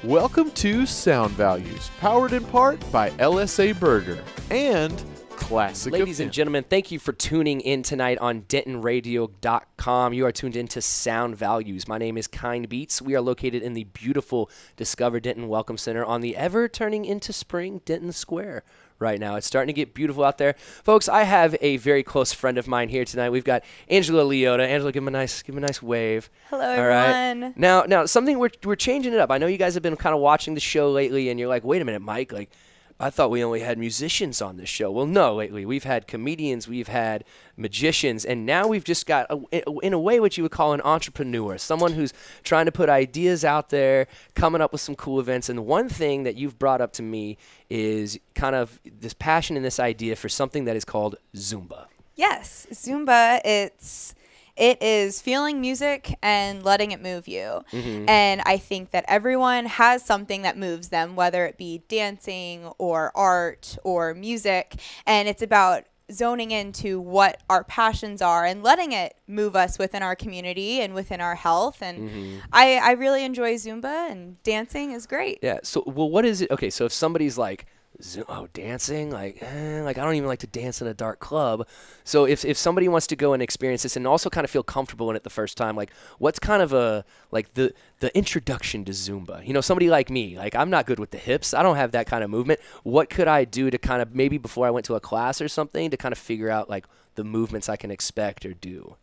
Welcome to Sound Values, powered in part by LSA Burger and Classic Ladies and Event. gentlemen, thank you for tuning in tonight on DentonRadio.com. You are tuned into Sound Values. My name is Kind Beats. We are located in the beautiful Discover Denton Welcome Center on the ever turning into spring Denton Square right now. It's starting to get beautiful out there. Folks, I have a very close friend of mine here tonight. We've got Angela Liotta. Angela, give him a nice wave. Hello, All everyone. right. Now something we're changing it up. I know you guys have been kind of watching the show lately, and you're like, wait a minute, Mike, like, I thought we only had musicians on this show. Well, no, lately we've had comedians, we've had magicians, and now we've just got, in a way, what you would call an entrepreneur, someone who's trying to put ideas out there, coming up with some cool events. And one thing that you've brought up to me is kind of this passion and this idea for something that is called Zumba. Yes, Zumba, it is feeling music and letting it move you. Mm-hmm. And I think that everyone has something that moves them, whether it be dancing or art or music. And it's about zoning into what our passions are and letting it move us within our community and within our health. And I really enjoy Zumba, and dancing is great. Yeah. So, well, what is it? Okay. So if somebody's like, dancing, like I don't even like to dance in a dark club. So if somebody wants to go and experience this and also kind of feel comfortable in it the first time, like what's kind of the introduction to Zumba? You know, somebody like me, like I'm not good with the hips. I don't have that kind of movement. What could I do to kind of maybe before I went to a class or something to kind of figure out like the movements I can expect or do?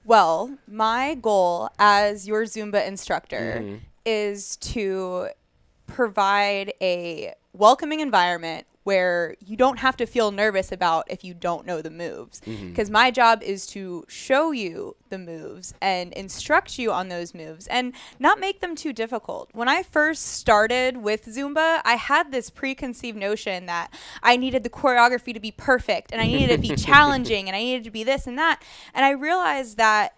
Well, my goal as your Zumba instructor is to provide a welcoming environment where you don't have to feel nervous about if you don't know the moves, because my job is to show you the moves and instruct you on those moves and not make them too difficult. When I first started with Zumba, I had this preconceived notion that I needed the choreography to be perfect and I needed it to be challenging and I needed to be this and that. And I realized that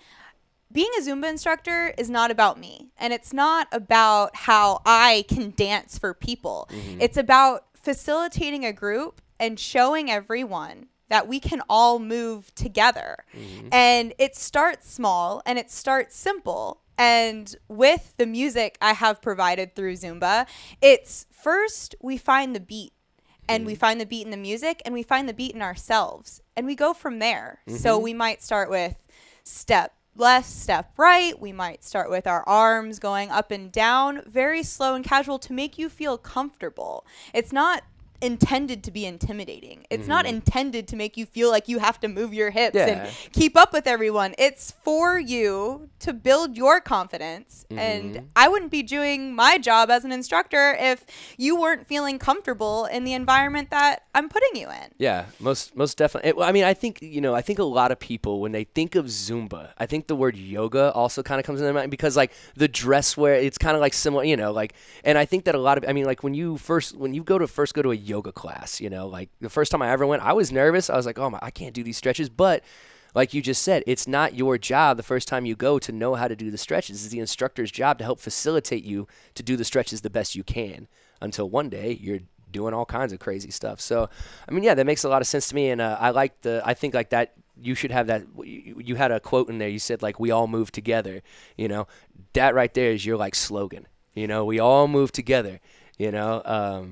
being a Zumba instructor is not about me, and it's not about how I can dance for people. It's about facilitating a group and showing everyone that we can all move together. And it starts small and it starts simple. And with the music I have provided through Zumba, it's first we find the beat. And we find the beat in the music, and we find the beat in ourselves. And we go from there. So we might start with step left, step right. We might start with our arms going up and down, very slow and casual to make you feel comfortable. It's not intended to be intimidating. It's not intended to make you feel like you have to move your hips and keep up with everyone. It's for you to build your confidence. And I wouldn't be doing my job as an instructor if you weren't feeling comfortable in the environment that I'm putting you in. Yeah, most definitely. I mean, I think a lot of people, when they think of Zumba, I think the word yoga also kind of comes in their mind, because like the dress wear, it's kind of like similar, and I think that a lot of, I mean, like when you go to a yoga class, like the first time I ever went, I was nervous. I was like, I can't do these stretches. But like you just said, it's not your job the first time you go to know how to do the stretches. It's the instructor's job to help facilitate you to do the stretches the best you can until one day you're doing all kinds of crazy stuff. So, I mean, yeah, that makes a lot of sense to me. And I think like that, you should have that. You had a quote in there. You said like, we all move together, that right there is your like slogan, we all move together, that's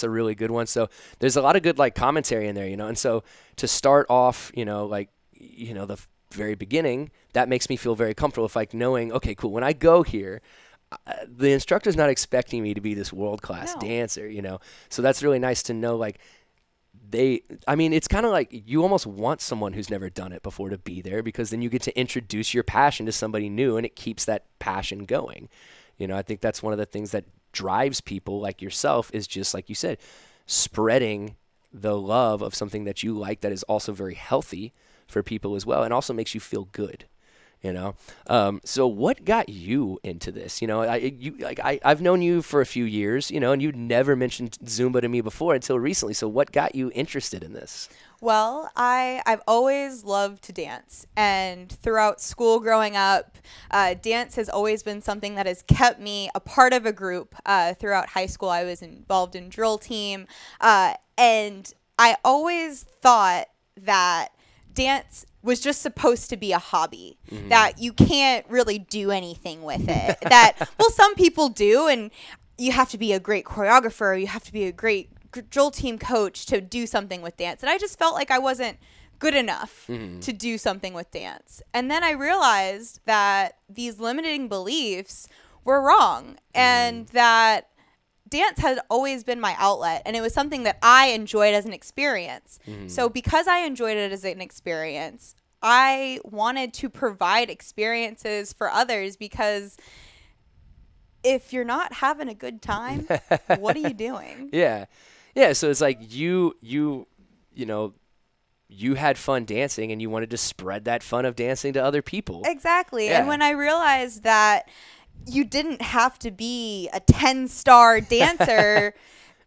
a really good one. So there's a lot of good like commentary in there, and so to start off, the very beginning, that makes me feel very comfortable with like knowing, okay, cool. When I go here, the instructor's not expecting me to be this world-class dancer, so that's really nice to know. Like it's kind of like you almost want someone who's never done it before to be there, because then you get to introduce your passion to somebody new and it keeps that passion going. I think that's one of the things that drives people like yourself, is just like you said, spreading the love of something that you like that is also very healthy for people as well, and also makes you feel good. So what got you into this? I've known you for a few years, and you'd never mentioned Zumba to me before until recently. So what got you interested in this? Well, I've always loved to dance, and throughout school growing up, dance has always been something that has kept me a part of a group. Throughout high school, I was involved in drill team, and I always thought that dance was just supposed to be a hobby, that you can't really do anything with it. That, well, some people do, and you have to be a great choreographer, you have to be a great drill team coach to do something with dance. And I just felt like I wasn't good enough to do something with dance. And then I realized that these limiting beliefs were wrong, and that dance had always been my outlet, and it was something that I enjoyed as an experience. So because I enjoyed it as an experience, I wanted to provide experiences for others, because if you're not having a good time, what are you doing? Yeah. So it's like you know, you had fun dancing, and you wanted to spread that fun of dancing to other people. Exactly. Yeah. And when I realized that you didn't have to be a 10-star dancer,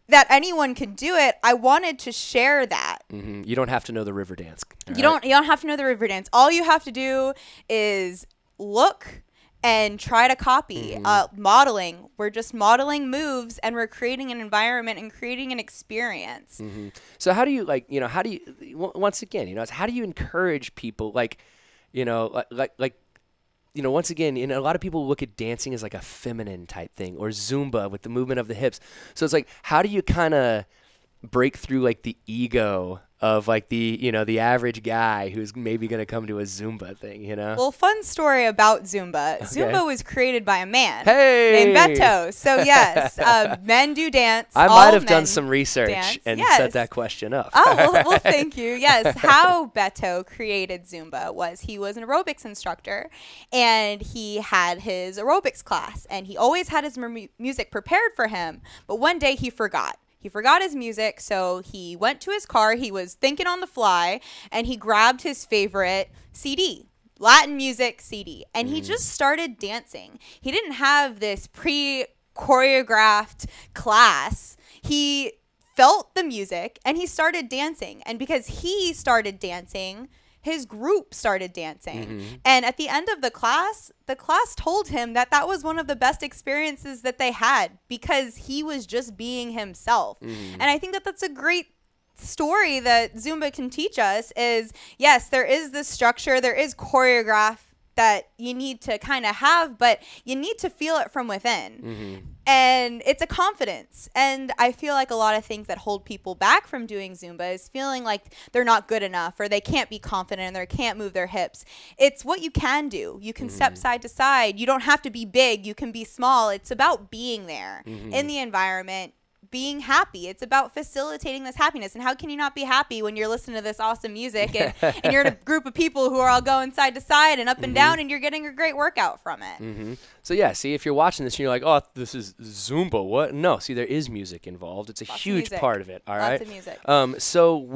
that anyone could do it, I wanted to share that. You don't have to know the river dance. You don't have to know the river dance. All you have to do is look and try to copy. Modeling. We're just modeling moves, and we're creating an environment and creating an experience. So how do you, like, you know, how do you, once again, you know, how do you encourage people, like, you know, like, you know, once again, you know, a lot of people look at dancing as like a feminine type thing, or Zumba with the movement of the hips. So it's like, how do you kind of break through like the ego of like the, you know, the average guy who's maybe going to come to a Zumba thing, you know? Well, fun story about Zumba. Okay. Zumba was created by a man named Beto. So yes, men do dance. I might have done some research and yes. set that question up. Oh, well, thank you. Yes, how Beto created Zumba was he was an aerobics instructor, and he had his aerobics class, and he always had his music prepared for him. But one day he forgot. He forgot his music, so he went to his car. He was thinking on the fly, and he grabbed his favorite CD, Latin music CD, and he just started dancing. He didn't have this pre-choreographed class. He felt the music, and he started dancing. And because he started dancing, his group started dancing. And at the end of the class told him that that was one of the best experiences that they had, because he was just being himself. And I think that that's a great story that Zumba can teach us is, yes, there is this structure, there is choreograph that you need to kind of have, but you need to feel it from within. And it's a confidence. And I feel like a lot of things that hold people back from doing Zumba is feeling like they're not good enough, or they can't be confident, and they can't move their hips. It's what you can do. You can step side to side. You don't have to be big. You can be small. It's about being there in the environment, being happy. It's about facilitating this happiness. And how can you not be happy when you're listening to this awesome music and you're in a group of people who are all going side to side and up and down, and you're getting a great workout from it. So yeah, see, if you're watching this and you're like, oh, this is Zumba, what? No, see, there is music involved. It's a huge part of it, all right? Lots of music. So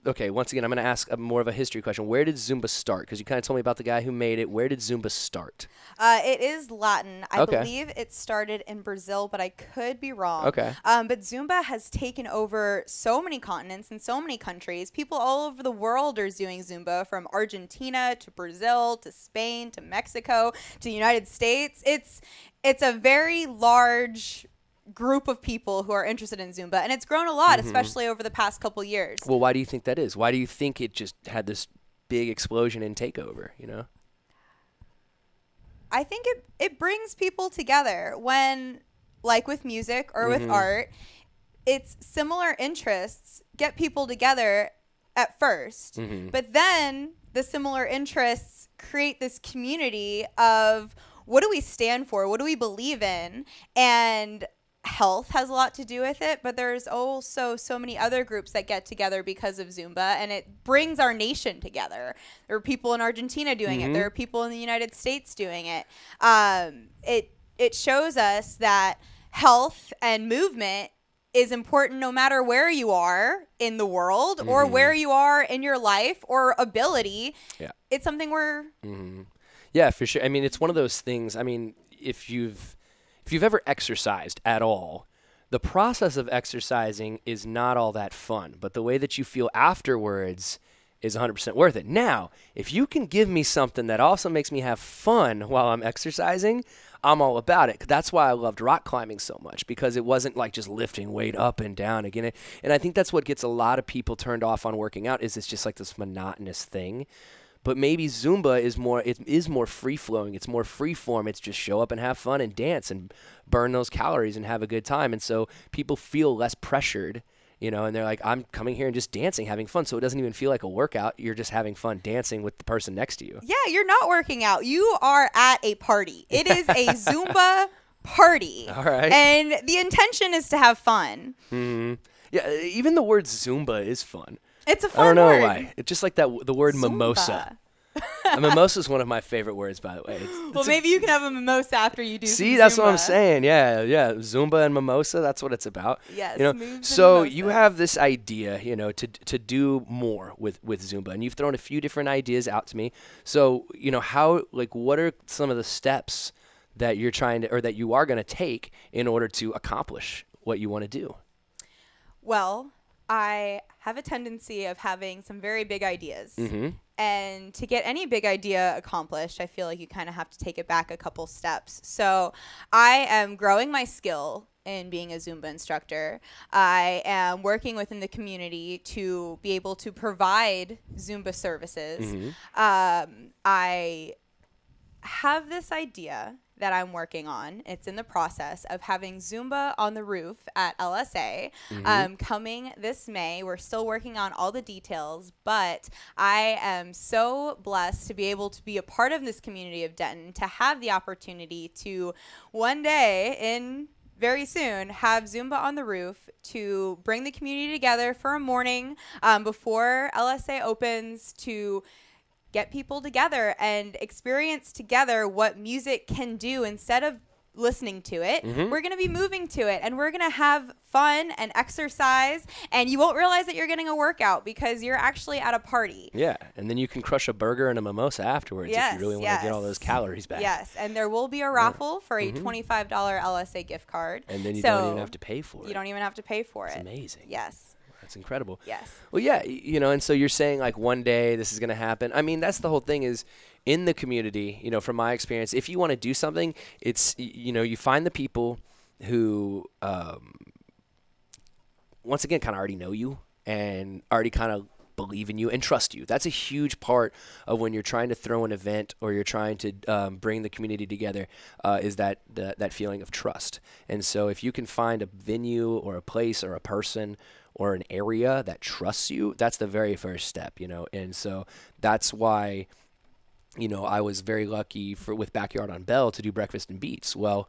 okay, once again, I'm going to ask more of a history question. Where did Zumba start? Because you kind of told me about the guy who made it. Where did Zumba start? It is Latin. I believe it started in Brazil, but I could be wrong. Okay. But Zumba has taken over so many continents and so many countries. People all over the world are doing Zumba, from Argentina to Brazil to Spain to Mexico to the United States. It's a very large group of people who are interested in Zumba, and it's grown a lot, especially over the past couple years. Well, why do you think that is? Why do you think it just had this big explosion and takeover, you know? I think it brings people together when, like with music or with art, it's similar interests get people together at first, but then the similar interests create this community of, what do we stand for? What do we believe in? And health has a lot to do with it, but there's also so many other groups that get together because of Zumba, and it brings our nation together. There are people in Argentina doing it. There are people in the United States doing it. It shows us that health and movement is important no matter where you are in the world or where you are in your life or ability. Yeah. It's something we're... Yeah, for sure. I mean, it's one of those things. I mean, if you've ever exercised at all, the process of exercising is not all that fun, but the way that you feel afterwards is 100% worth it. Now, if you can give me something that also makes me have fun while I'm exercising, I'm all about it. That's why I loved rock climbing so much, because it wasn't like just lifting weight up and down again. And I think that's what gets a lot of people turned off on working out, is it's just like this monotonous thing. But maybe Zumba is more free flowing. It's more free form. It's just show up and have fun and dance and burn those calories and have a good time. And so people feel less pressured, and they're like, I'm coming here and just dancing, having fun. So it doesn't even feel like a workout. You're just having fun dancing with the person next to you. Yeah, you're not working out. You are at a party. It is a Zumba party. All right. And the intention is to have fun. Mm-hmm. Yeah, even the word Zumba is fun. It's a fun word. I don't word. know why. It's just like the word Zumba. mimosa. A mimosa is one of my favorite words, by the way. Well, maybe you can have a mimosa after you do See, some that's Zumba. what I'm saying. Yeah. Zumba and mimosa, that's what it's about. Yes, So mimosas. you have this idea, to do more with Zumba, and you've thrown a few different ideas out to me. So, what are some of the steps that you're trying to, or that you are going to take in order to accomplish what you want to do? Well, I have a tendency of having some very big ideas. Mm-hmm. And to get any big idea accomplished, I feel like you kind of have to take it back a couple steps. So I am growing my skill in being a Zumba instructor. I am working within the community to be able to provide Zumba services. Mm-hmm. I have this idea that I'm working on. It's in the process of having Zumba on the roof at LSA coming this May. We're still working on all the details, but I am so blessed to be able to be a part of this community of Denton, to have the opportunity to one day very soon have Zumba on the roof, to bring the community together for a morning before LSA opens, to get people together and experience together what music can do. Instead of listening to it, we're going to be moving to it, and we're going to have fun and exercise, and you won't realize that you're getting a workout because you're actually at a party. Yeah, and then you can crush a burger and a mimosa afterwards if you really want to get all those calories back. Yes, and there will be a raffle for a $25 LSA gift card. And then you don't even have to pay for it. You don't even have to pay for it. It's amazing. Yes. That's incredible. Yes. Well, yeah, and so you're saying like one day this is going to happen. I mean, that's the whole thing is in the community, from my experience, if you want to do something, it's, you find the people who, once again, kind of already know you and already kind of believe in you and trust you. That's a huge part of when you're trying to throw an event or you're trying to bring the community together, is that feeling of trust. And so if you can find a venue or a place or a person or an area that trusts you, that's the very first step, And so that's why, I was very lucky with Backyard on Bell to do Breakfast and Beats. Well,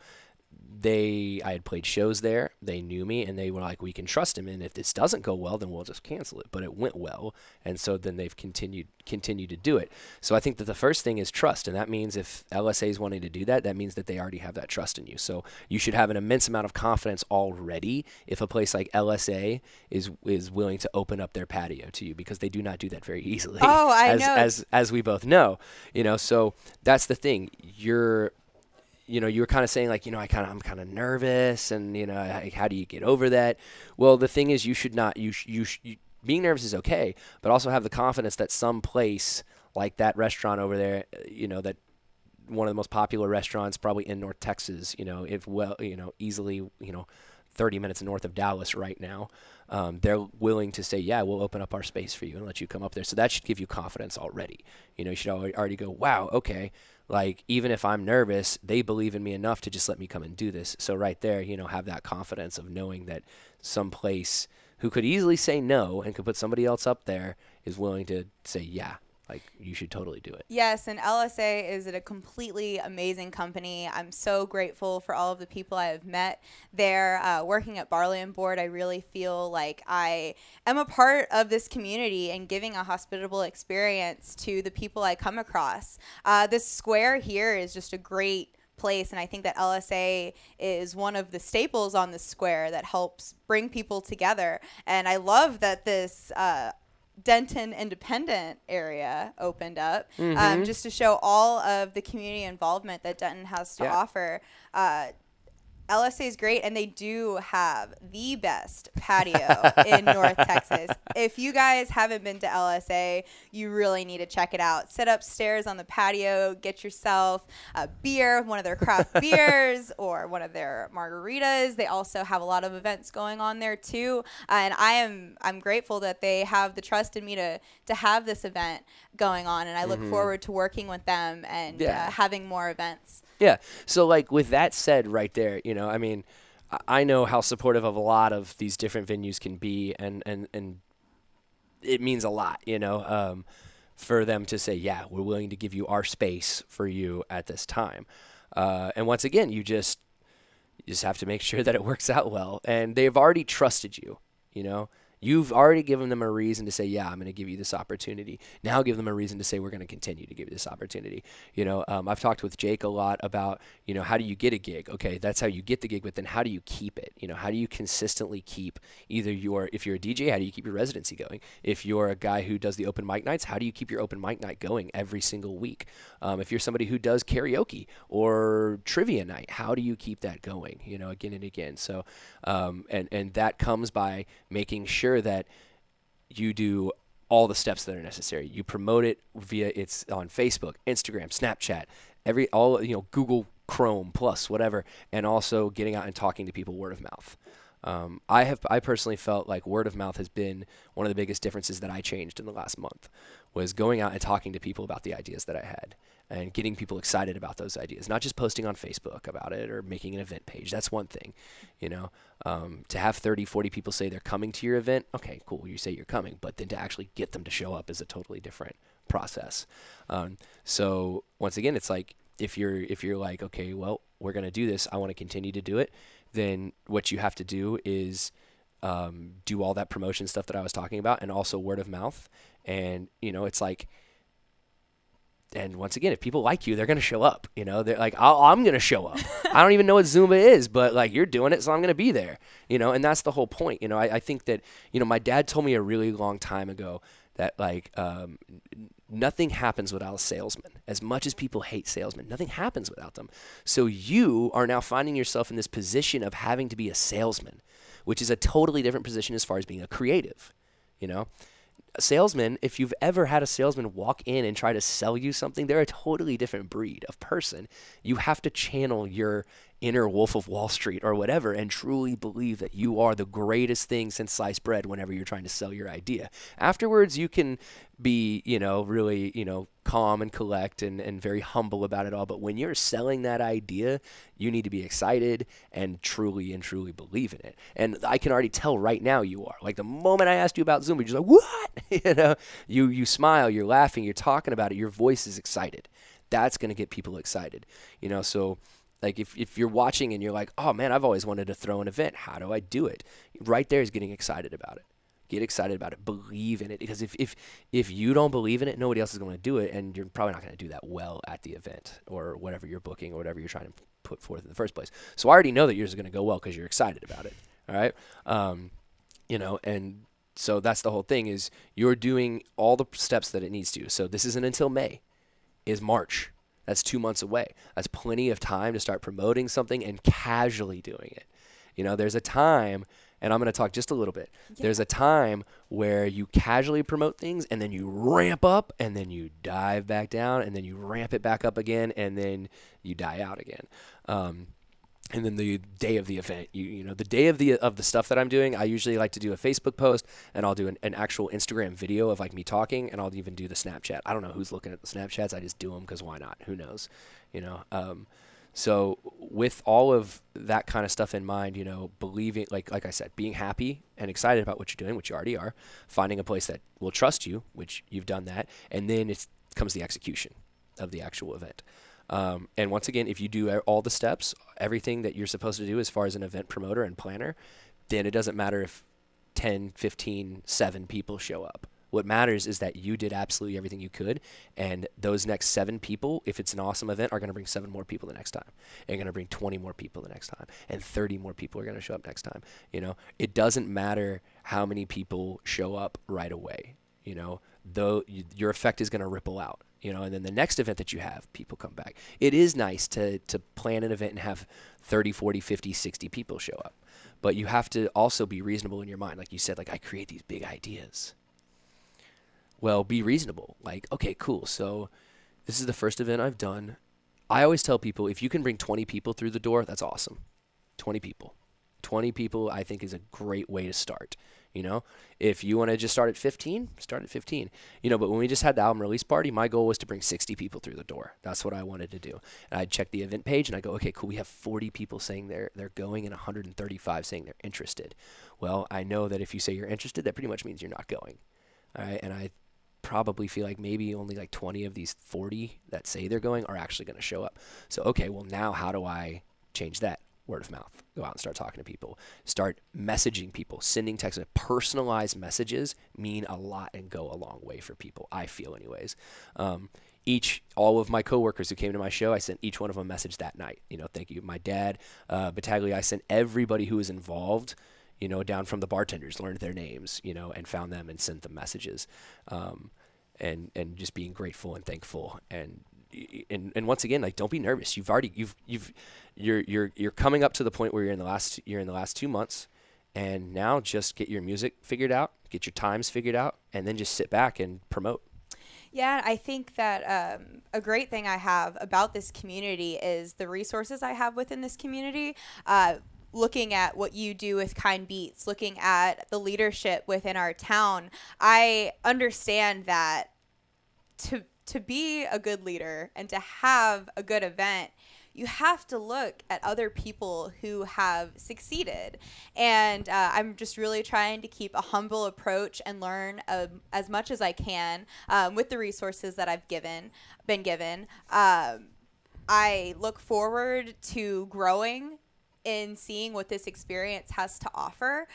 I had played shows there. They knew me, and they were like, we can trust him. And if this doesn't go well, then we'll just cancel it. But it went well. And so then they've continued to do it. So I think that the first thing is trust. And that means if LSA is wanting to do that, that means that they already have that trust in you. So you should have an immense amount of confidence already if a place like LSA is willing to open up their patio to you, because they do not do that very easily. Oh, I know. As we both know, so that's the thing. You were kind of saying like, I'm kind of nervous, and how do you get over that? Well, the thing is, you should not. Being nervous is okay, but also have the confidence that some place like that restaurant over there, that one of the most popular restaurants probably in North Texas, easily, 30 minutes north of Dallas right now, they're willing to say, yeah, we'll open up our space for you and let you come up there. So that should give you confidence already. You should already go, wow, okay. Like, even if I'm nervous, they believe in me enough to just let me come and do this. So right there, have that confidence of knowing that some place who could easily say no and could put somebody else up there is willing to say, yeah, like, you should totally do it. Yes, and LSA is a completely amazing company. I'm so grateful for all of the people I have met there. Working at Barley and Board, I really feel like I am a part of this community and giving a hospitable experience to the people I come across. This square here is just a great place, and I think that LSA is one of the staples on the square that helps bring people together. And I love that this Denton Independent area opened up, just to show all of the community involvement that Denton has to offer. LSA is great, and they do have the best patio in North Texas. If you guys haven't been to LSA, you really need to check it out. Sit upstairs on the patio, get yourself a beer, one of their craft beers, or one of their margaritas. They also have a lot of events going on there too, and I'm grateful that they have the trust in me to have this event going on, and I look forward to working with them and having more events. Yeah. So, like, with that said right there, you know, I mean, I know how supportive of a lot of these different venues can be, and it means a lot, you know, for them to say, yeah, we're willing to give you our space for you at this time. And once again, you just have to make sure that it works out well. And they've already trusted you, you know. You've already given them a reason to say, yeah, I'm going to give you this opportunity. Now give them a reason to say, we're going to continue to give you this opportunity. You know, I've talked with Jake a lot about, you know, how do you get a gig? Okay, that's how you get the gig, but then how do you keep it? You know, how do you consistently keep either if you're a DJ, how do you keep your residency going? If you're a guy who does the open mic nights, how do you keep your open mic night going every single week? If you're somebody who does karaoke trivia night, how do you keep that going, you know, again and again? So, and that comes by making sure that you do all the steps that are necessary. You promote it it's on Facebook, Instagram, Snapchat, Google Chrome Plus, whatever, and also getting out and talking to people word of mouth. I personally felt like word of mouth has been one of the biggest differences that I changed in the last month, was going out and talking to people about the ideas that I had and getting people excited about those ideas, not just posting on Facebook about it or making an event page. That's one thing, you know, to have 30, 40 people say they're coming to your event. Okay, cool. You say you're coming, but then to actually get them to show up is a totally different process. So once again, it's like, if you're like, okay, well, we're going to do this, I want to continue to do it, then what you have to do is do all that promotion stuff that I was talking about, and also word of mouth. And, you know, it's like, and once again, if people like you, they're going to show up, you know, they're like, I'm going to show up. I don't even know what Zumba is, but like, you're doing it, so I'm going to be there, you know, and that's the whole point. You know, I think that, you know, my dad told me a really long time ago that like, nothing happens without a salesman. As much as people hate salesmen, nothing happens without them. So you are now finding yourself in this position of having to be a salesman, which is a totally different position as far as being a creative, you know. A salesman, if you've ever had a salesman walk in and try to sell you something, they're a totally different breed of person. You have to channel your inner Wolf of Wall Street or whatever and truly believe that you are the greatest thing since sliced bread whenever you're trying to sell your idea. Afterwards, you can be, you know, really, you know, calm and collect and very humble about it all. But when you're selling that idea, you need to be excited and truly believe in it. And I can already tell right now you are. Like the moment I asked you about Zoom, you're just like, what? You know, you smile, you're laughing, you're talking about it, your voice is excited. That's going to get people excited, you know. So like if you're watching and you're like, oh man, I've always wanted to throw an event, how do I do it? Right there is getting excited about it. Get excited about it. Believe in it, because if you don't believe in it, nobody else is going to do it, and you're probably not going to do that well at the event or whatever you're booking or whatever you're trying to put forth in the first place. So I already know that yours is going to go well because you're excited about it. All right, you know, and so that's the whole thing, is you're doing all the steps that it needs to. So this isn't until May, is March. That's 2 months away. That's plenty of time to start promoting something and casually doing it. You know, there's a time, and I'm going to talk just a little bit. Yeah. There's a time where you casually promote things, and then you ramp up, and then you dive back down, and then you ramp it back up again, and then you die out again. And then the day of the event, you know, the day of the stuff that I'm doing, I usually like to do a Facebook post, and I'll do an actual Instagram video of like me talking, and I'll even do the Snapchat. I don't know who's looking at the Snapchats. I just do them because why not? Who knows? You know. So with all of that kind of stuff in mind, you know, believing, like I said, being happy and excited about what you're doing, which you already are, finding a place that will trust you, which you've done that, and then it comes the execution of the actual event. And once again, if you do all the steps, everything that you're supposed to do as far as an event promoter and planner, then it doesn't matter if 10, 15, 7 people show up. What matters is that you did absolutely everything you could, and those next 7 people, if it's an awesome event, are going to bring 7 more people the next time. They're going to bring 20 more people the next time, and 30 more people are going to show up next time. You know, it doesn't matter how many people show up right away. You know, though your effect is going to ripple out. you know, and then the next event that you have, people come back. It is nice to plan an event and have 30, 40, 50, 60 people show up. But you have to also be reasonable in your mind. Like you said, like, I create these big ideas. Well, be reasonable. Like, okay, cool. So this is the first event I've done. I always tell people, if you can bring 20 people through the door, that's awesome. 20 people. 20 people, I think, is a great way to start. You know, if you want to just start at 15, start at 15. You know, but when we just had the album release party, my goal was to bring 60 people through the door. That's what I wanted to do. And I'd check the event page and I go, okay, cool. We have 40 people saying they're going and 135 saying they're interested. Well, I know that if you say you're interested, that pretty much means you're not going. All right. And I probably feel like maybe only like 20 of these 40 that say they're going are actually going to show up. So, okay, well, now how do I change that? Word of mouth. Go out and start talking to people. Start messaging people. Sending texts. Personalized messages mean a lot and go a long way for people, I feel anyways. All of my coworkers who came to my show, I sent each one of them a message that night. You know, thank you. My dad, Battaglia, I sent everybody who was involved, you know, down from the bartenders, learned their names, you know, and found them and sent them messages. And just being grateful and thankful. And once again, like, don't be nervous. You're coming up to the point where you're in the last 2 months, and now just get your music figured out, get your times figured out, and then just sit back and promote. Yeah, I think that a great thing I have about this community is the resources I have within this community. Looking at what you do with Kind Beats, looking at the leadership within our town, I understand that to be a good leader and to have a good event, you have to look at other people who have succeeded. And I'm just really trying to keep a humble approach and learn as much as I can with the resources that I've been given. I look forward to growing in seeing what this experience has to offer.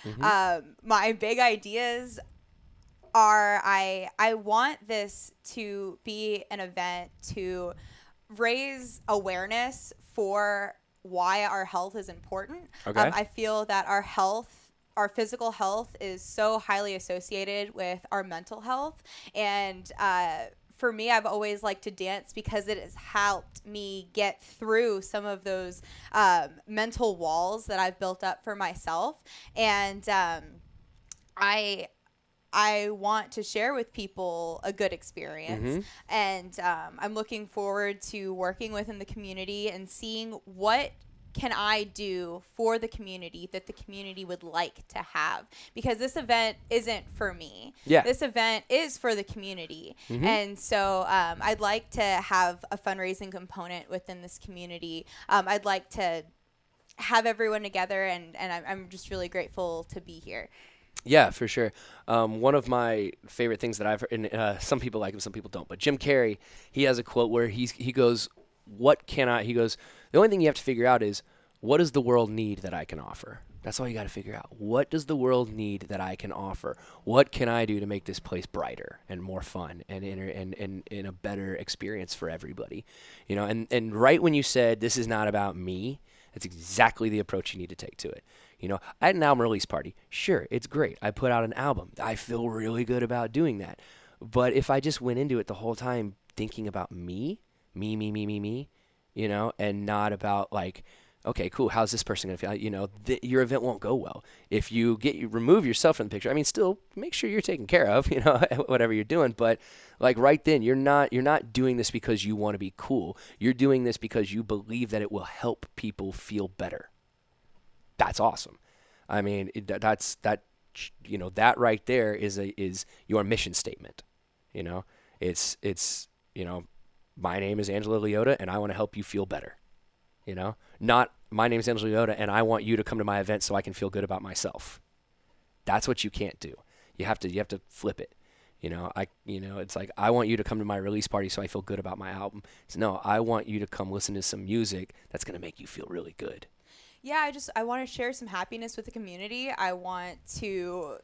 My big ideas are I want this to be an event to raise awareness for why our health is important. Okay. I feel that our physical health is so highly associated with our mental health. And for me, I've always liked to dance because it has helped me get through some of those mental walls that I've built up for myself. And I want to share with people a good experience. And I'm looking forward to working within the community and seeing what can I do for the community that the community would like to have, because this event isn't for me. Yeah. This event is for the community. And so I'd like to have a fundraising component within this community. I'd like to have everyone together, and I'm just really grateful to be here. Yeah, for sure. One of my favorite things that I've heard, and some people like him, some people don't, but Jim Carrey, he has a quote where he goes, the only thing you have to figure out is, what does the world need that I can offer? That's all you got to figure out. What does the world need that I can offer? What can I do to make this place brighter and more fun and in a better experience for everybody? You know, and right when you said, this is not about me, that's exactly the approach you need to take to it. You know, I had an album release party. Sure, it's great. I put out an album. I feel really good about doing that. But if I just went into it the whole time thinking about me, you know, and not about like, okay, cool, how's this person going to feel? You know, your event won't go well. If you remove yourself from the picture, I mean, still make sure you're taken care of, you know, whatever you're doing. But like right then, you're not doing this because you want to be cool. You're doing this because you believe that it will help people feel better. That's awesome. I mean, that right there is your mission statement. You know, it's you know, my name is Angela Liotta and I want to help you feel better. You know, not my name is Angela Liotta and I want you to come to my event so I can feel good about myself. That's what you can't do. You have to flip it. You know, it's like, I want you to come to my release party so I feel good about my album. So no, I want you to come listen to some music that's going to make you feel really good. Yeah, I want to share some happiness with the community. I want to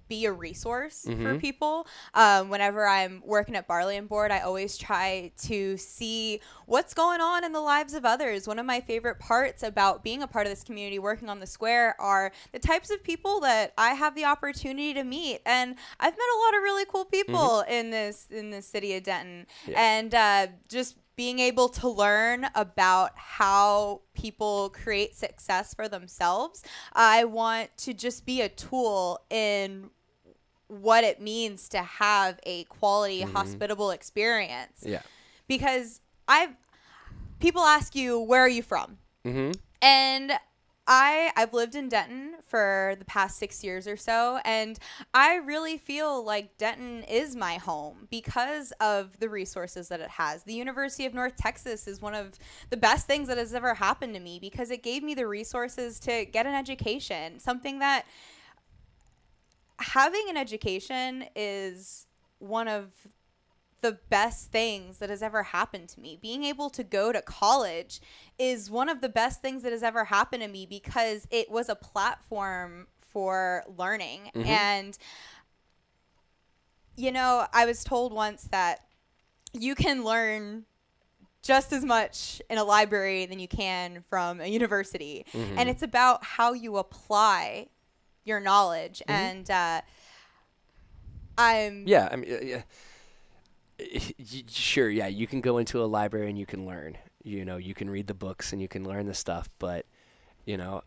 be a resource for people. Whenever I'm working at Barley and Board, I always try to see what's going on in the lives of others. One of my favorite parts about being a part of this community, working on the square, are the types of people that I have the opportunity to meet. And I've met a lot of really cool people in this city of Denton. And just being able to learn about how people create success for themselves. I want to just be a tool in what it means to have a quality, hospitable experience. Yeah. Because people ask you, where are you from? And I've lived in Denton for the past 6 years or so, and I really feel like Denton is my home because of the resources that it has. The University of North Texas is one of the best things that has ever happened to me because it gave me the resources to get an education, something that having an education is one of the best things that has ever happened to me. Being able to go to college is one of the best things that has ever happened to me because it was a platform for learning. And, you know, I was told once that you can learn just as much in a library than you can from a university. And it's about how you apply your knowledge. And sure, yeah, you can go into a library and you can learn. You know, you can read the books and you can learn the stuff, but you know,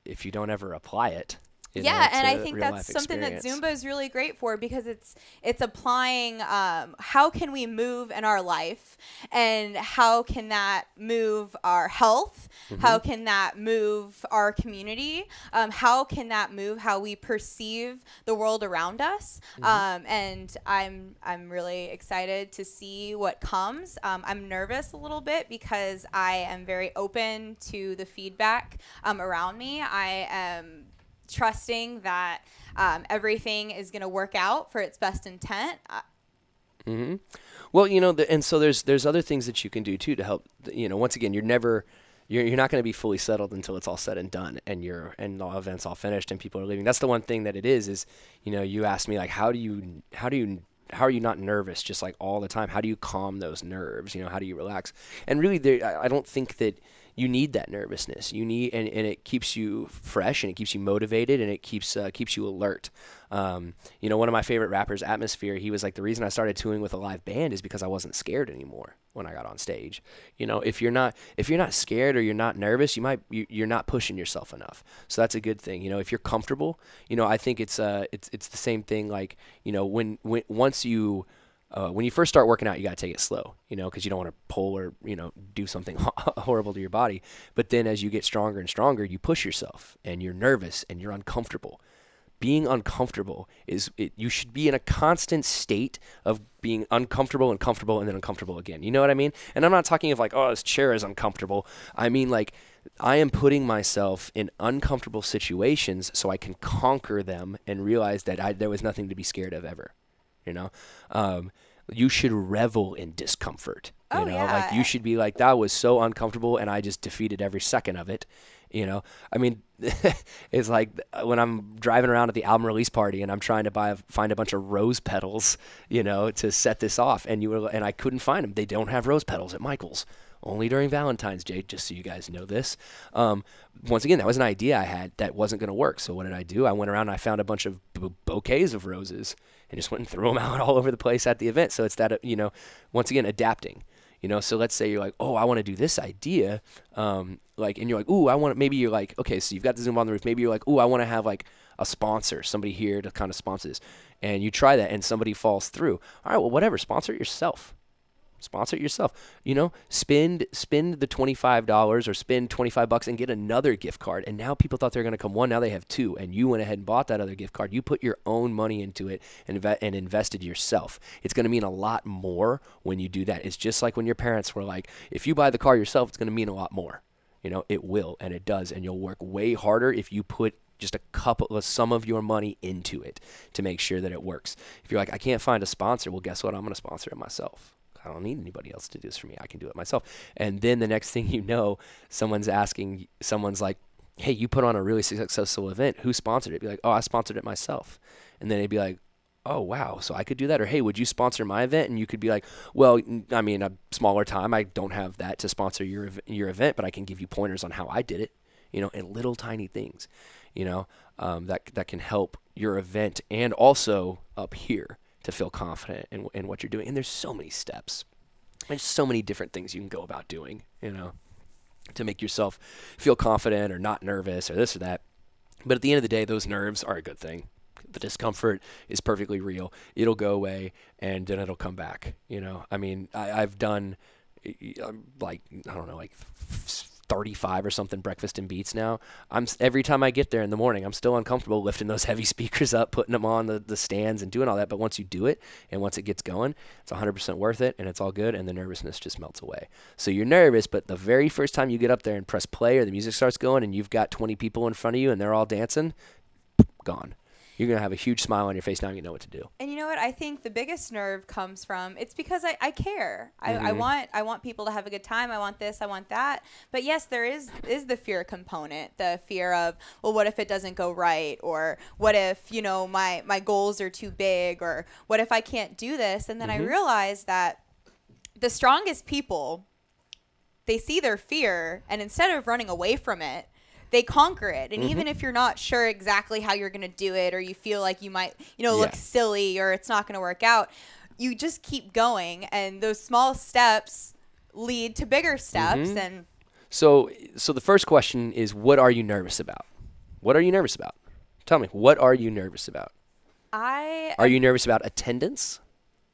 if you don't ever apply it, and I think that's something that Zumba is really great for because it's applying how can we move in our life and how can that move our health, how can that move our community, how can that move how we perceive the world around us, and I'm really excited to see what comes. I'm nervous a little bit because I am very open to the feedback around me. I am trusting that everything is going to work out for its best intent. Well, you know, and so there's other things that you can do too to help. You know, once again, you're not going to be fully settled until it's all said and done, and the event's all finished and people are leaving. That's the one thing that it is. You know, you asked me like, how are you not nervous just like all the time? How do you calm those nerves? You know, how do you relax? And really, I don't think that you need that nervousness. You need, and it keeps you fresh and it keeps you motivated and it keeps you alert. You know, one of my favorite rappers, Atmosphere, he was like, the reason I started touring with a live band is because I wasn't scared anymore when I got on stage. You know, if you're not scared or you're not nervous, you're not pushing yourself enough. So that's a good thing. You know, if you're comfortable, you know, I think it's the same thing. Like, you know, when you first start working out, you got to take it slow, you know, because you don't want to pull or, you know, do something horrible to your body. But then as you get stronger and stronger, you push yourself and you're nervous and you're uncomfortable. Being uncomfortable you should be in a constant state of being uncomfortable and comfortable and then uncomfortable again. You know what I mean? And I'm not talking of like, oh, this chair is uncomfortable. I mean, like, I am putting myself in uncomfortable situations so I can conquer them and realize that there was nothing to be scared of ever. You know, you should revel in discomfort. You know, like you should be like, that was so uncomfortable and I just defeated every second of it. You know, I mean, it's like when I'm driving around at the album release party and I'm trying to find a bunch of rose petals, you know, to set this off. And I couldn't find them. They don't have rose petals at Michael's. Only during Valentine's Day, just so you guys know this. Once again, that was an idea I had that wasn't going to work. So what did I do? I went around and I found a bunch of bouquets of roses and just went and threw them out all over the place at the event. So it's that, you know, once again, adapting. You know, so let's say you're like, oh, I want to do this idea. Like, and you're like, ooh, maybe you're like, okay, so you've got the Zoom on the roof. Maybe you're like, ooh, I want to have like a sponsor, somebody here to kind of sponsor this. And you try that and somebody falls through. All right, well, whatever, sponsor it yourself. Sponsor it yourself. You know, spend the $25 or spend $25 and get another gift card. And now people thought they were going to come one. Now they have two. And you went ahead and bought that other gift card. You put your own money into it and invested yourself. It's going to mean a lot more when you do that. It's just like when your parents were like, if you buy the car yourself, it's going to mean a lot more. You know, it will, and it does. And you'll work way harder if you put just some of your money into it to make sure that it works. If you're like, I can't find a sponsor, well, guess what? I'm going to sponsor it myself. I don't need anybody else to do this for me. I can do it myself. And then the next thing you know, someone's like, hey, you put on a really successful event. Who sponsored it? Be like, oh, I sponsored it myself. And then it'd be like, oh, wow, so I could do that? Or, hey, would you sponsor my event? And you could be like, well, I mean, a smaller time, I don't have that to sponsor your event, but I can give you pointers on how I did it, and little tiny things, that can help your event and also up here to feel confident in what you're doing. And there's so many steps. There's so many different things you can go about doing, to make yourself feel confident or not nervous or this or that. But at the end of the day, those nerves are a good thing. The discomfort is perfectly real. It'll go away and then it'll come back. I mean, I've done like 35 or something breakfast and beats now. Every time I get there in the morning, I'm still uncomfortable lifting those heavy speakers up, putting them on the stands and doing all that. But once you do it and once it gets going, it's 100% worth it and it's all good and the nervousness just melts away. So you're nervous, but the very first time you get up there and press play or the music starts going and you've got 20 people in front of you and they're all dancing, gone. You're going to have a huge smile on your face now. You know what to do. And you know what? I think the biggest nerve comes from, it's because I care. I want people to have a good time. I want this. I want that. But yes, there is the fear component, the fear of, well, what if it doesn't go right? Or what if, my goals are too big? Or what if I can't do this? And then I realized that the strongest people, they see their fear, and instead of running away from it, they conquer it. And even if you're not sure exactly how you're going to do it, or you feel like you might, look silly or it's not going to work out, you just keep going. And those small steps lead to bigger steps. And so the first question is, what are you nervous about? What are you nervous about? Tell me, what are you nervous about? Are you nervous about attendance?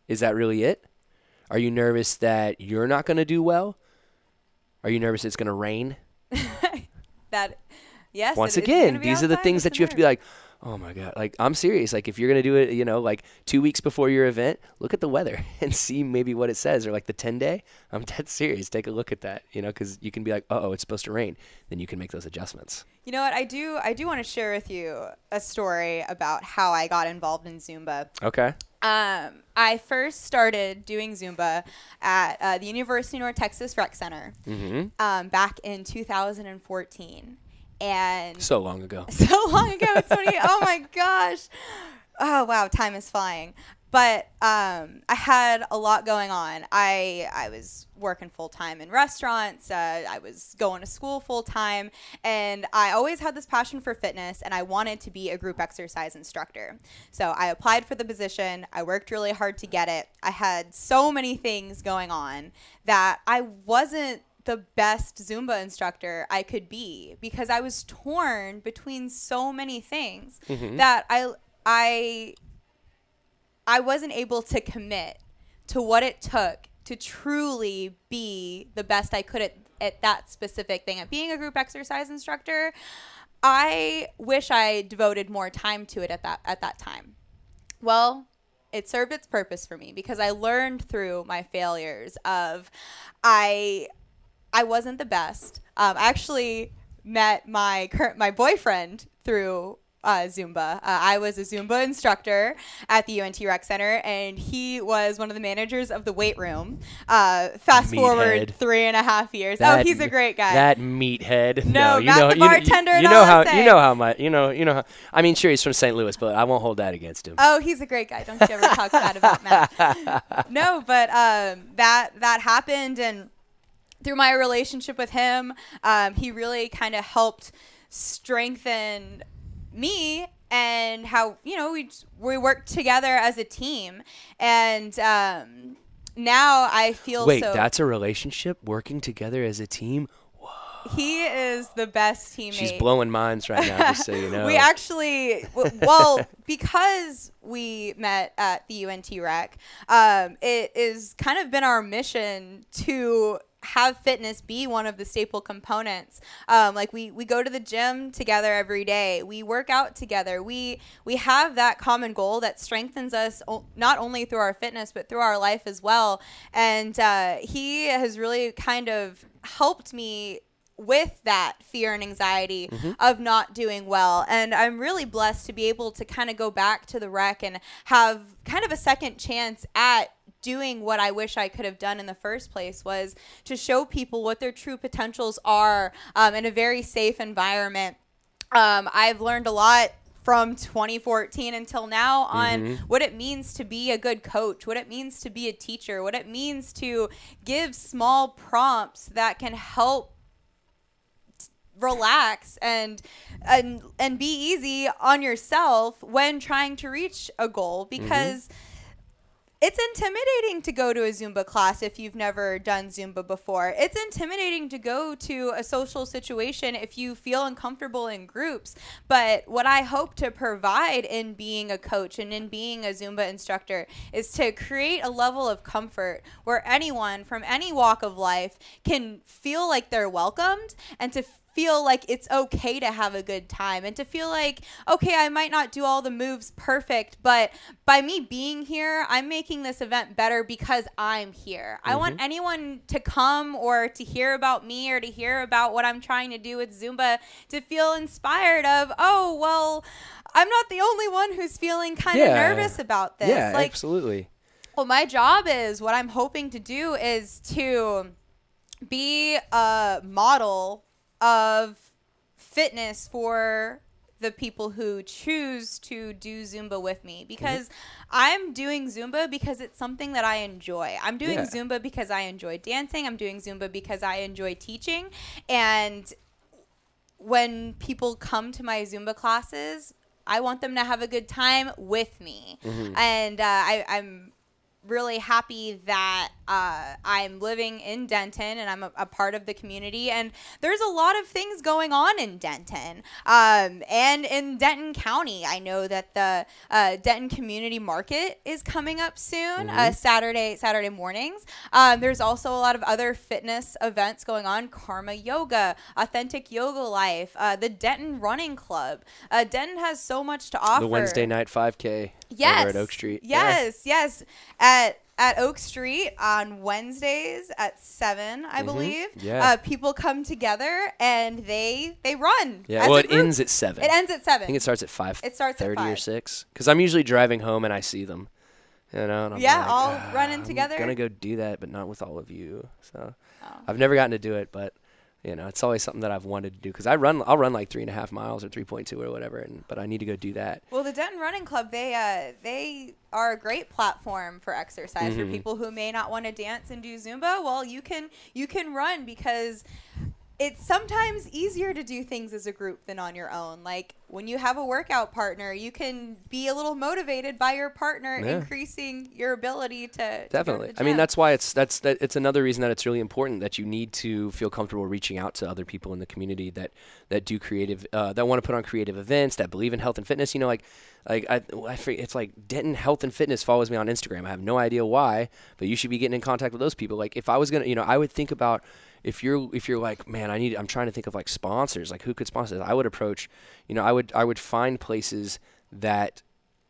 Is that really it? Are you nervous that you're not going to do well? Are you nervous it's going to rain? Yes. Once again, these are the things that you have to be like, oh my God, like I'm serious. Like if you're going to do it, like 2 weeks before your event, look at the weather and see maybe what it says, or like the 10-day. I'm dead serious. Take a look at that, because you can be like, oh, it's supposed to rain. Then you can make those adjustments. You know what? I do want to share with you a story about how I got involved in Zumba. Okay. I first started doing Zumba at the University of North Texas Rec Center back in 2014. And so long ago. It's oh my gosh. Oh, wow. Time is flying. But I had a lot going on. I was working full-time in restaurants. I was going to school full-time. And I always had this passion for fitness, and I wanted to be a group exercise instructor. So I applied for the position. I worked really hard to get it. I had so many things going on that I wasn't the best Zumba instructor I could be, because I was torn between so many things that I wasn't able to commit to what it took to truly be the best I could at that specific thing. At being a group exercise instructor, I wish I devoted more time to it at that time. Well, it served its purpose for me, because I learned through my failures of I wasn't the best. I actually met my boyfriend through Zumba. I was a Zumba instructor at the UNT Rec Center, and he was one of the managers of the weight room. Fast forward 3.5 years. He's a great guy. That meathead. No, not the bartender. You know how. I mean, sure, he's from St. Louis, but I won't hold that against him. Oh, he's a great guy. Don't you ever talk bad about Matt. No, but that happened, and through my relationship with him, he really kind of helped strengthen me, and how we worked together as a team. And now I feel that's a relationship, working together as a team. Whoa. He is the best teammate. She's blowing minds right now, just so you know. We actually, because we met at the UNT Rec, it is kind of been our mission to have fitness be one of the staple components. Like we go to the gym together every day. We work out together. We have that common goal that strengthens us not only through our fitness, but through our life as well. And he has really kind of helped me with that fear and anxiety of not doing well. And I'm really blessed to be able to kind of go back to the rec and have kind of a second chance at doing what I wish I could have done in the first place, was to show people what their true potentials are in a very safe environment. I've learned a lot from 2014 until now on what it means to be a good coach, what it means to be a teacher, what it means to give small prompts that can help relax and be easy on yourself when trying to reach a goal, because it's intimidating to go to a Zumba class if you've never done Zumba before. It's intimidating to go to a social situation if you feel uncomfortable in groups. But what I hope to provide in being a coach and in being a Zumba instructor is to create a level of comfort where anyone from any walk of life can feel like they're welcomed, and to feel like it's okay to have a good time, and to feel like, okay, I might not do all the moves perfect, but by me being here, I'm making this event better because I'm here. I want anyone to come or to hear about me or to hear about what I'm trying to do with Zumba to feel inspired of, oh, well, I'm not the only one who's feeling kind of nervous about this. Yeah, like, absolutely. Well, my job is, what I'm hoping to do is to be a model of fitness for the people who choose to do Zumba with me, because I'm doing Zumba because it's something that I enjoy. I'm doing Zumba because I enjoy dancing. I'm doing Zumba because I enjoy teaching. And when people come to my Zumba classes, I want them to have a good time with me. And I'm really happy that I'm living in Denton and I'm a part of the community, and there's a lot of things going on in Denton and in Denton County. I know that the Denton Community Market is coming up soon, Saturday mornings. There's also a lot of other fitness events going on: Karma Yoga, Authentic Yoga Life, the Denton Running Club. Denton has so much to offer. The Wednesday night 5K over at Oak Street. Yes. At Oak Street on Wednesdays at 7, I believe. Yeah. People come together and they run. Yeah. Well, it ends at 7. It ends at 7. I think it starts at 5. It starts at 5 or 6. Because I'm usually driving home and I see them. You know, and I'm like, all running together. I'm gonna go do that, but not with all of you. So I've never gotten to do it, but you know, it's always something that I've wanted to do, because I'll run like 3.5 miles or 3.2 or whatever, but I need to go do that. Well, the Denton Running Club, they are a great platform for exercise for people who may not want to dance and do Zumba. Well, you can run, because it's sometimes easier to do things as a group than on your own. Like, when you have a workout partner, you can be a little motivated by your partner, increasing your ability to definitely. To go to the gym. I mean, that's why it's another reason that it's really important that you need to feel comfortable reaching out to other people in the community that do creative, that want to put on creative events, that believe in health and fitness. You know, I forget, it's like Denton Health and Fitness follows me on Instagram. I have no idea why, but you should be getting in contact with those people. Like, if I was gonna, you know, I would think about, if you're like, man, I'm trying to think of like sponsors, like who could sponsor this? I would approach, you know, I would find places that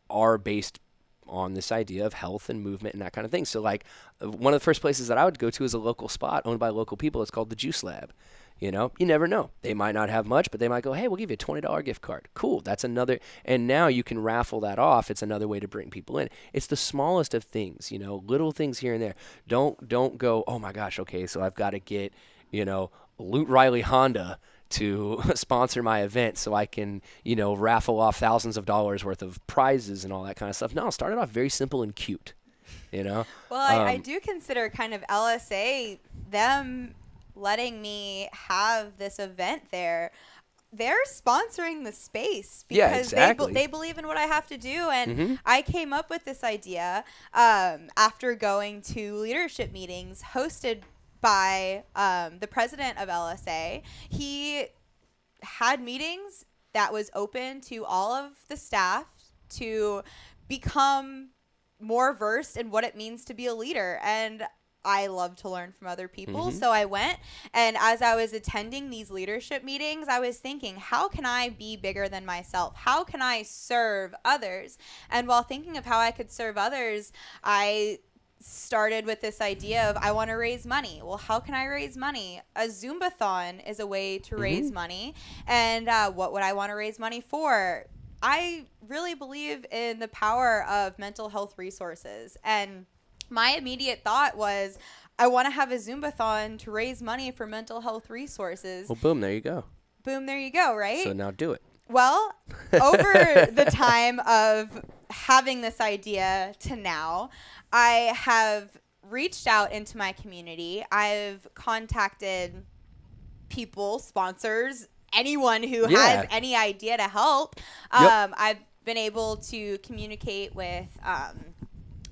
are based on this idea of health and movement and that kind of thing. So like, one of the first places that I would go to is a local spot owned by local people. It's called the Juice Lab. You know, you never know. They might not have much, but they might go, hey, we'll give you a $20 gift card. Cool. That's another. And now you can raffle that off. It's another way to bring people in. It's the smallest of things, you know, little things here and there. Don't go, oh my gosh, okay, so I've got to get, you know, Lute Riley Honda to sponsor my event so I can, you know, raffle off thousands of dollars worth of prizes and all that kind of stuff. No, start it off very simple and cute, you know? Well, I do consider kind of LSA, them letting me have this event there. They're sponsoring the space because they believe in what I have to do. And I came up with this idea after going to leadership meetings hosted by the president of LSA. He had meetings that was open to all of the staff to become more versed in what it means to be a leader. And I love to learn from other people. So I went, and as I was attending these leadership meetings, I was thinking, how can I be bigger than myself? How can I serve others? And while thinking of how I could serve others, I started with this idea of, I want to raise money. Well, how can I raise money? A Zumbathon is a way to raise money. And what would I want to raise money for? I really believe in the power of mental health resources. And my immediate thought was, I want to have a Zumbathon to raise money for mental health resources. Well, boom, there you go. Boom, there you go, right? So now do it. Well, over the time of having this idea to now, I have reached out into my community. I've contacted people, sponsors, anyone who has any idea to help. I've been able to communicate with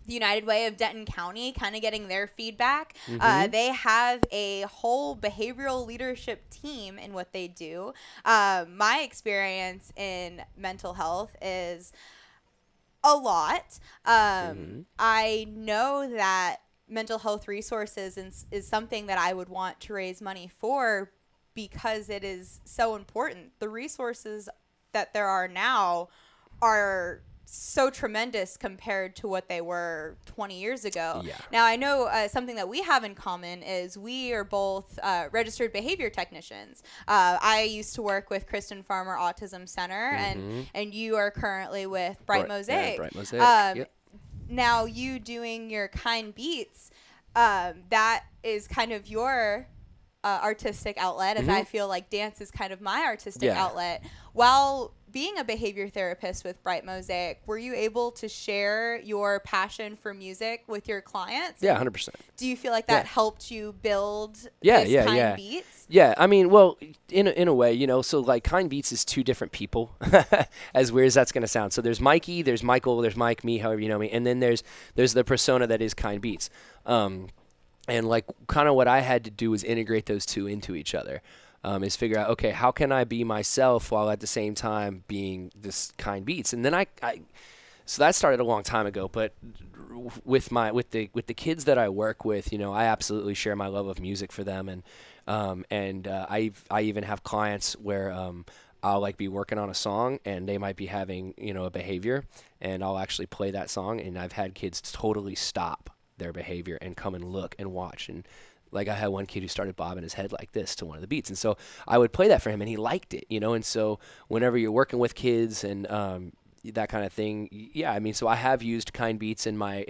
the United Way of Denton County, kind of getting their feedback. They have a whole behavioral leadership team in what they do. My experience in mental health is a lot. I know that mental health resources is something that I would want to raise money for because it is so important. The resources that there are now are so tremendous compared to what they were 20 years ago. Yeah. Now, I know something that we have in common is we are both registered behavior technicians. I used to work with Kristen Farmer Autism Center, and you are currently with Bright Mosaic. Yeah, Bright Mosaic. Now, you doing your Kind Beats, that is kind of your artistic outlet, as I feel like dance is kind of my artistic outlet. While being a behavior therapist with Bright Mosaic, were you able to share your passion for music with your clients? Yeah, 100%. Do you feel like that helped you build Kind Beats? Yeah, I mean, well, in a way, you know, so like Kind Beats is two different people, as weird as that's going to sound. So there's Mikey, there's Michael, there's Mike, me, however you know me, and then there's the persona that is Kind Beats. And like kind of what I had to do was integrate those two into each other. Is figure out, okay, how can I be myself while at the same time being this Kind Beats? And then so that started a long time ago, but with the kids that I work with, you know, I absolutely share my love of music for them, and I even have clients where I'll like be working on a song and they might be having, you know, a behavior, and I'll actually play that song, and I've had kids totally stop their behavior and come and look and watch. And like I had one kid who started bobbing his head like this to one of the beats, and so I would play that for him and he liked it, you know. And so whenever you're working with kids and that kind of thing, yeah, I mean, so I have used Kind Beats in my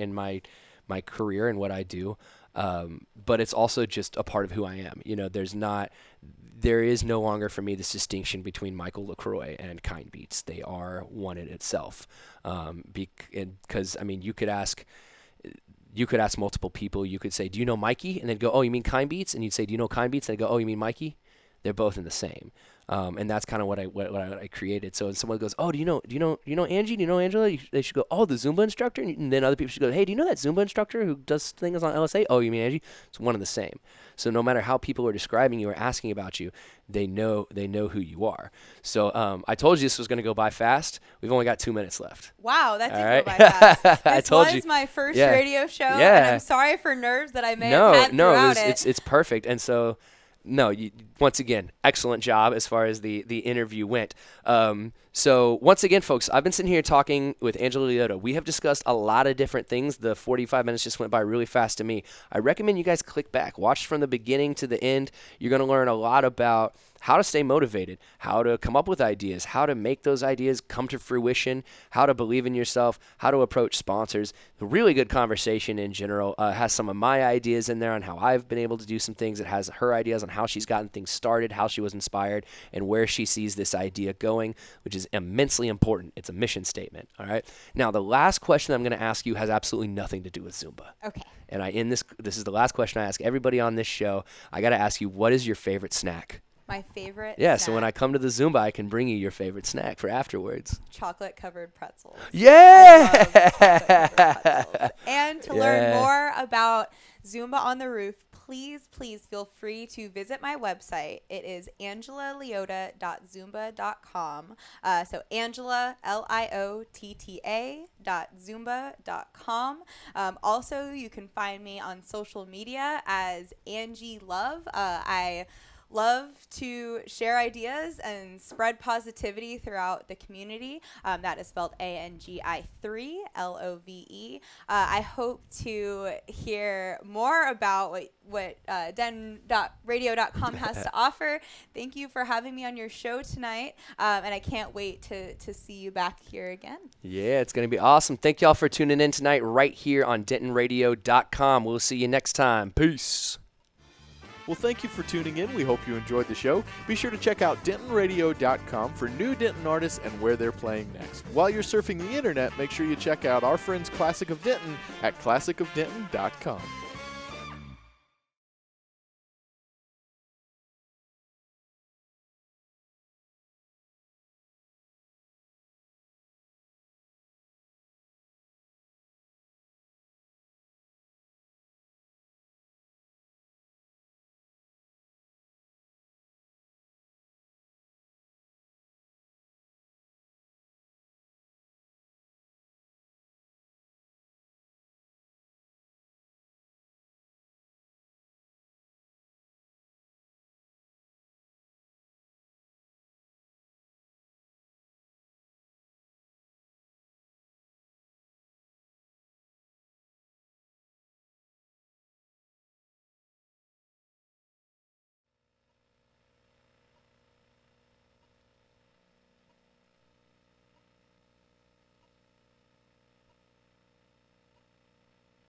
career and what I do, but it's also just a part of who I am, you know. There is no longer for me this distinction between Michael LaCroix and Kind Beats. They are one in itself, because I mean, you could ask multiple people. You could say, do you know Mikey? And they'd go, oh, you mean Kind Beats? And you'd say, do you know Kind Beats? And they'd go, oh, you mean Mikey? They're both in the same. And that's kind of what I created. So when someone goes, oh, do you know Angie? Do you know Angela? They should go, oh, the Zumba instructor? And then other people should go, hey, do you know that Zumba instructor who does things on LSA? Oh, you mean Angie? It's one and the same. So no matter how people are describing you or asking about you, they know who you are. So I told you this was going to go by fast. We've only got 2 minutes left. Wow, that did right? go by fast. This was my first Yeah. radio show, Yeah. and I'm sorry for nerves that I may have had throughout it. It's perfect. And so, no, once again, excellent job as far as the interview went. So once again, folks, I've been sitting here talking with Angela Liotta. We have discussed a lot of different things. The 45 minutes just went by really fast to me. I recommend you guys click back. Watch from the beginning to the end. You're going to learn a lot about how to stay motivated, how to come up with ideas, how to make those ideas come to fruition, how to believe in yourself, how to approach sponsors. A really good conversation in general. Has some of my ideas in there on how I've been able to do some things. It has her ideas on how she's gotten things started, how she was inspired, and where she sees this idea going, which is immensely important. It's a mission statement. All right. Now, the last question I'm going to ask you has absolutely nothing to do with Zumba. Okay. And this is the last question I ask everybody on this show. I got to ask you, what is your favorite snack? My favorite snack. snack. So when I come to the Zumba, I can bring you your favorite snack for afterwards. Chocolate-covered pretzels. Yeah! I love chocolate-covered pretzels. And to learn more about Zumba on the Roof, please feel free to visit my website. It is angelaliotta.zumba.com. So Angela, LIOTTA.zumba.com. Also, you can find me on social media as Angie Love. I love to share ideas and spread positivity throughout the community. That is spelled ANGI3 LOVE. I hope to hear more about what denradio.com has to offer. Thank you for having me on your show tonight, and I can't wait to see you back here again. Yeah, it's going to be awesome. Thank y'all for tuning in tonight right here on dentonradio.com. We'll see you next time. Peace. Well, thank you for tuning in. We hope you enjoyed the show. Be sure to check out dentonradio.com for new Denton artists and where they're playing next. While you're surfing the internet, make sure you check out our friends Classic of Denton at classicofdenton.com.